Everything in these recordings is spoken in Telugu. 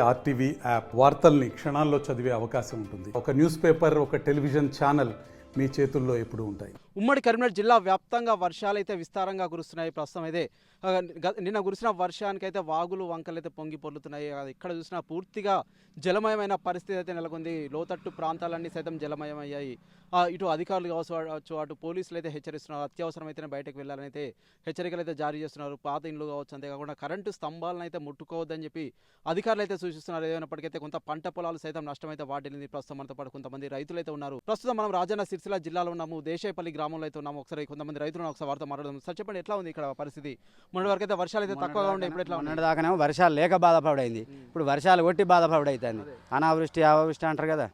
ఆర్టీవీ యాప్ వార్తల్ని క్షణాల్లో చదివే అవకాశం ఉంటుంది. ఒక న్యూస్ పేపర్, ఒక టెలివిజన్ ఛానల్ మీ చేతుల్లో ఎప్పుడూ ఉంటాయి. ఉమ్మడి కరీంనగర్ జిల్లా వ్యాప్తంగా వర్షాలైతే విస్తారంగా కురుస్తున్నాయి. ప్రస్తుతం అయితే నిన్న కురిసిన వర్షానికైతే వాగులు వంకలు అయితే పొంగి పొర్లుతున్నాయి. ఇక్కడ చూసినా పూర్తిగా జలమయమైన పరిస్థితి అయితే నెలకొంది. లోతట్టు ప్రాంతాలన్నీ సైతం జలమయమయ్యాయి. ఇటు అధికారులు కావచ్చు, అటు పోలీసులు అయితే హెచ్చరిస్తున్నారు. అత్యవసరమైతేనే బయటకు వెళ్ళాలని అయితే హెచ్చరికలు అయితే జారీ చేస్తున్నారు. పాత ఇండ్లు కావచ్చు, అంతేకాకుండా కరెంటు స్తంభాలను అయితే ముట్టుకోవద్దని చెప్పి అధికారులు అయితే సూచిస్తున్నారు. ఏదైనప్పటికైతే కొంత పంట పొలాలు సైతం నష్టమైతే వాటిల్లింది. ప్రస్తుతం మనతో పాటు కొంతమంది రైతులు అయితే ఉన్నారు. ప్రస్తుతం మనం రాజన్న సిరిసిల్ల జిల్లాలో ఉన్నాము. దేశాయపల్లి గ్రామంలో అయితే ఉన్నాము. ఒకసారి కొంతమంది రైతులు ఒకసారి వారితో మాట్లాడదాం. సార్ చెప్పండి, ఎట్లా ఉంది ఇక్కడ పరిస్థితి? మొన్నటి వరకు అయితే వర్షాలు అయితే తక్కువగా ఉండే, ఇప్పుడు ఎట్లా మొన్నటి దాకానేమో వర్షాలు లేక బాధపడైంది. ఇప్పుడు వర్షాలు కొట్టి బాధపడైతుంది. అనావృష్టి అవృష్టి అంటారు కదా,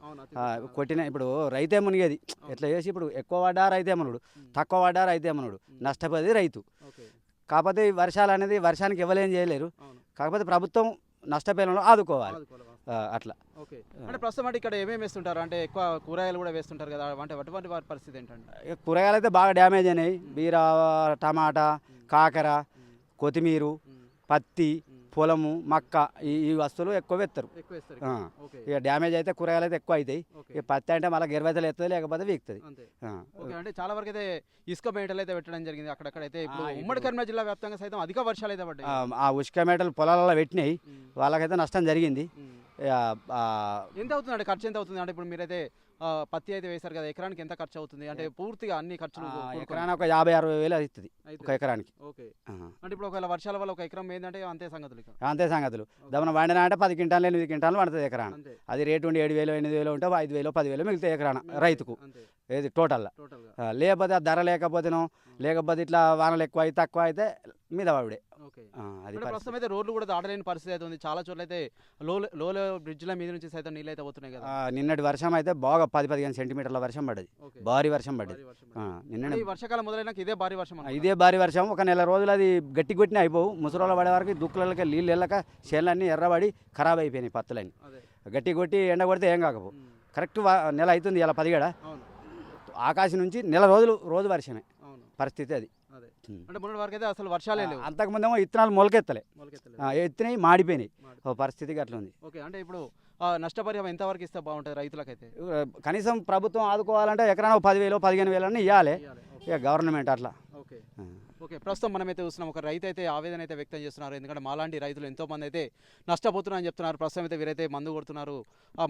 కొట్టిన ఇప్పుడు రైతే మునిగేది. ఎట్లా చేసి ఇప్పుడు ఎక్కువ పడ్డా రైతే మనుడు, తక్కువ పడ్డా రైతే మనుడు, నష్టపోయేది రైతు. కాకపోతే ఈ వర్షాలు అనేది వర్షానికి ఇవ్వలేం చేయలేరు. కాకపోతే ప్రభుత్వం నష్టపోయిన ఆదుకోవాలి అట్లా. ఓకే, అంటే ప్రస్తుతం అంటే ఇక్కడ ఏమేమి వేస్తుంటారు? అంటే ఎక్కువ కూరగాయలు కూడా వేస్తుంటారు కదా, అంటే అటువంటి వారి పరిస్థితి ఏంటంటే? కూరగాయలు అయితే బాగా డ్యామేజ్ అయినాయి. బీర, టమాటా, కాకర, కొత్తిమీర, పత్తి, పొలము, మక్క, ఈ వస్తువులు ఎక్కువ వేస్తారు. ఇక డ్యామేజ్ అయితే కూరగాయలు అయితే ఎక్కువ అవుతాయి. ఇక పత్తి అంటే మళ్ళీ గిరవైతలు ఎత్తుంది, లేకపోతే వీక్తుంది. అంటే చాలా వరకు అయితే ఇసుక మేటలు అయితే పెట్టడం జరిగింది అక్కడక్కడైతే. ఇప్పుడు ఉమ్మడి కరీంనగర్ జిల్లా వ్యాప్తంగా సైతం అధిక వర్షాలు అయితే పడ్డాయి. ఆ ఉసుక మేటలు పొలాలలో పెట్టినాయి, వాళ్ళకైతే నష్టం జరిగింది. ఎంత అవుతుంది అంటే ఖర్చు ఎంత అవుతుంది? అంటే ఇప్పుడు మీరైతే పత్తి అయితే వేశారు కదా, ఎకరానికి ఎంత ఖర్చు అవుతుంది? అంటే పూర్తిగా అన్ని ఖర్చులు ఎకరానికి ఒక 50-60 వేలు అవుతుంది ఒక ఎకరానికి. ఓకే, అంటే ఇప్పుడు ఒకవేళ వర్షాల వల్ల ఒక ఎకరం ఏంటంటే అంతే సంగతులు. అంతే సంగతులు. దమన వండినా అంటే 10 క్వింటాలు 8 క్వింటాలు పడుతుంది ఎకరాన. అది రేటు ఉండి 7,000 8,000 ఉంటే 5,000 10,000 మిగిలితే ఎకరాన రైతుకు. ఏది టోటల్గా. లేకపోతే ధర లేకపోతేనో, లేకపోతే ఇట్లా వానలు ఎక్కువ అయితే తక్కువ అయితే మీద వాడే. అది ప్రస్తుతం అయితే రోడ్లు కూడా దాటలేని పరిస్థితి అయితే ఉంది. చాలా చోట్ల అయితే లో బ్రిడ్జ్ల మీద నుంచి సైతం నీళ్ళు అయితే పోతున్నాయి కదా. నిన్నటి వర్షం అయితే బాగా 10-15 సెంటీమీటర్ల వర్షం పడ్డది, భారీ వర్షం పడ్డది. నిన్న వర్షాకాలం మొదలైనాక ఇదే భారీ వర్షం. ఇదే భారీ వర్షం. ఒక నెల రోజులు అది గట్టి కొట్టిన అయిపోవు. ముసరోళ్ళ పడే వరకు దుక్కులకి నీళ్ళు వెళ్ళక చేనులన్నీ ఎర్రబడి ఖరాబ్ అయిపోయినాయి. పత్తులన్నీ గట్టి కొట్టి ఎండ కొడితే ఏం కాకపో. కరెక్ట్ నెల అవుతుంది ఇలా 17. ఆకాశం నుంచి నెల రోజు వర్షమే పరిస్థితి అది. అంటే మొన్నటి వరకు అయితే అసలు వర్షాలే లేవు. అంతకుముందేమో ఇత్తనాలు మొలకెత్తలే, ఎత్తినాయి మాడిపోయినాయి. పరిస్థితికి అట్లా ఉంది. ఓకే, అంటే ఇప్పుడు నష్టపరిహారం ఎంతవరకు ఇస్తే బాగుంటుంది రైతులకైతే? కనీసం ప్రభుత్వం ఆదుకోవాలంటే ఎకరాన 10,000 15,000 అని ఇవ్వాలి ఇక గవర్నమెంట్ అట్లా. ఓకే ఓకే, ప్రస్తుతం మనమైతే చూస్తున్నాం. ఒక రైతు అయితే ఆవేదన అయితే వ్యక్తం చేస్తున్నారు. ఎందుకంటే మాలాంటి రైతులు ఎంతోమంది అయితే నష్టపోతున్నారని చెప్తున్నారు. ప్రస్తుతం అయితే వీరైతే మందు కొడుతున్నారు.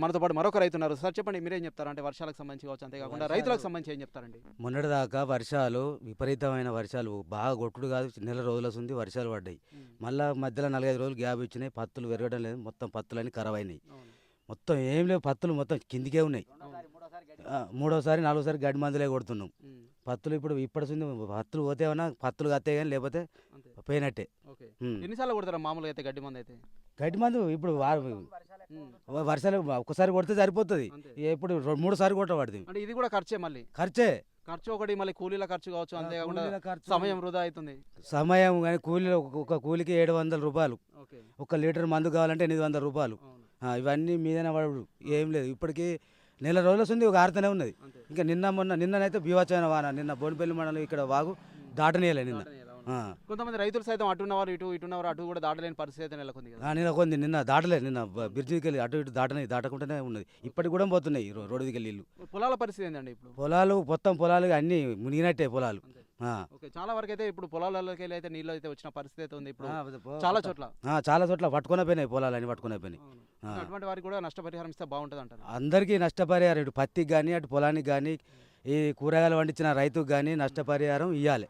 మనతో పాటు మరొక రైతు ఉన్నారు. సార్ చెప్పండి, మీరేం చెప్తారు? అంటే వర్షాలకు సంబంధించి కావచ్చు, అంతేకాకుండా రైతులకు సంబంధించి ఏం చెప్తారండి? మొన్నటిదాకా వర్షాలు విపరీతమైన వర్షాలు, బాగా కొట్టుడు కాదు, నెల రోజుల ఉంది వర్షాలు పడ్డాయి. మళ్ళీ మధ్యలో 4-5 రోజులు గ్యాప్ ఇచ్చినాయి. పత్తులు పెరగడం లేదు, మొత్తం పత్తులన్నీ ఖరాబ్ అయినాయి. మొత్తం ఏం లేవు, పత్తులు మొత్తం కిందికే ఉన్నాయి. 3వ సారి 4వ సారి గడ్డి మందులే కొడుతున్నాం. పత్తులు ఇప్పుడు ఇప్పటి పత్తులు పోతేమన్నా పత్తులు కత్తే కానీ లేకపోతే పోయినట్టే. ఎన్నిసార్లు కొడతారా మామూలుగా అయితే గడ్డి మందు? అయితే గడ్డి మందు ఇప్పుడు వర్షాలు ఒక్కసారి కొడితే సరిపోతుంది. ఇప్పుడు 3 సార్లు కొట్టబడుతుంది. అంటే ఇది కూడా ఖర్చే, మళ్ళీ ఖర్చు ఒకటి, మళ్ళీ కూలీల ఖర్చు కావచ్చు, అంతేకాకుండా సమయం వృధా అవుతుంది. సమయం కానీ కూలీలు, ఒక కూలికి 700 రూపాయలు. 1 లీటర్ మందు కావాలంటే 800 రూపాయలు. ఇవన్నీ మీదనే పడు. ఏం లేదు, ఇప్పటికీ నెల రోజుల ఉంది ఒక ఆరుతూనే ఉన్నది. ఇంకా నిన్ననైతే బీవచ్చమైన వాన. నిన్న బోనిపల్లి మండలం ఇక్కడ వాగు దాటనీయలే నిన్న. కొంతమంది రైతులు సైతం అటున్నవారు ఇటున్నవారు అటు కూడా దాటలేని పరిస్థితి అయితే నెలకొంది. నెలకొంది. నిన్న దాటలేదు. నిన్న బ్రిడ్జికి వెళ్ళి అటు ఇటు దాటకుండానే ఉన్నది. ఇప్పటికి కూడా పోతున్నాయి రోడ్డు దిగి నీళ్ళు. పొలాల పరిస్థితి ఏంటండి ఇప్పుడు? పొలాలు మొత్తం పొలాలు అన్ని మునిగినట్టే పొలాలు. చాలా వరకు అయితే ఇప్పుడు పొలాలకి వెళ్ళి అయితే నీళ్ళు అయితే వచ్చిన పరిస్థితి అయితే ఉంది ఇప్పుడు చాలా చోట్ల పట్టుకునే పోయినాయి, పొలాలని పట్టుకునే పోయినాయి. అటువంటి వారికి కూడా నష్టపరిహారం ఇస్తే బాగుంటుంది అంటారు. అందరికీ నష్టపరిహారం, ఇటు పత్తికి కానీ అటు పొలానికి కానీ ఈ కూరగాయలు పండించిన రైతుకు కానీ నష్టపరిహారం ఇవ్వాలి.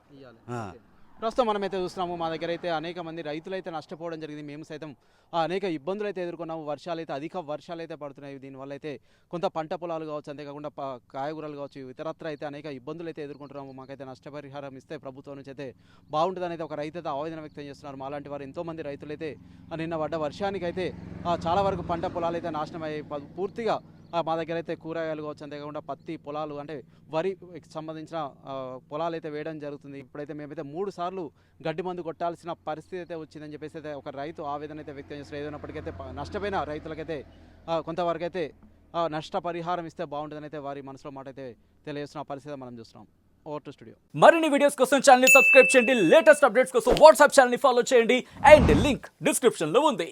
ప్రస్తుతం మనమైతే చూస్తున్నాము, మా దగ్గర అయితే అనేక మంది రైతులు అయితే నష్టపోవడం జరిగింది. మేము సైతం అనేక ఇబ్బందులు అయితే ఎదుర్కొన్నాము. వర్షాలు అయితే అధిక వర్షాలు అయితే పడుతున్నాయి. దీనివల్ల అయితే కొంత పంట పొలాలు కావచ్చు, అంతేకాకుండా కాయగూరలు కావచ్చు, ఇతరత్ర అయితే అనేక ఇబ్బందులు అయితే ఎదుర్కొంటున్నాము. మాకైతే నష్టపరిహారం ఇస్తే ప్రభుత్వం నుంచి అయితే బాగుంటుందని అయితే ఒక రైతు అయితే ఆవేదన వ్యక్తం చేస్తున్నారు. మాలాంటి వారు ఎంతోమంది రైతులు అయితే నిన్న పడ్డ వర్షానికి అయితే చాలా వరకు పంట పొలాలు అయితే నాశనం అయ్యాయి. పూర్తిగా మా దగ్గర అయితే కూరగాయలు కావచ్చు, అంతేకాకుండా పత్తి పొలాలు అంటే వరికి సంబంధించిన పొలాలు అయితే వేయడం జరుగుతుంది. ఇప్పుడైతే మేమైతే 3 సార్లు గడ్డి మందు కొట్టాల్సిన పరిస్థితి అయితే వచ్చిందని చెప్పేసి అయితే ఒక రైతు ఆవేదన అయితే వ్యక్తం చేస్తారు. ఏదైనప్పటికైతే నష్టపోయిన రైతులకైతే కొంతవరకు అయితే నష్టపరిహారం ఇస్తే బాగుంటుందని అయితే వారి మనసులో మాట అయితే తెలియజేస్తున్న పరిస్థితి మనం చూస్తున్నాం. Over to studio. మరిన్ని వీడియోస్ కోసం ఛానల్ ని సబ్స్క్రైబ్ చేయండి. లేటెస్ట్ అప్డేట్స్ కోసం వాట్సాప్ ఛానల్ ని ఫాలో చేయండి. అండ్ లింక్ డిస్క్రిప్షన్ లో ఉంది.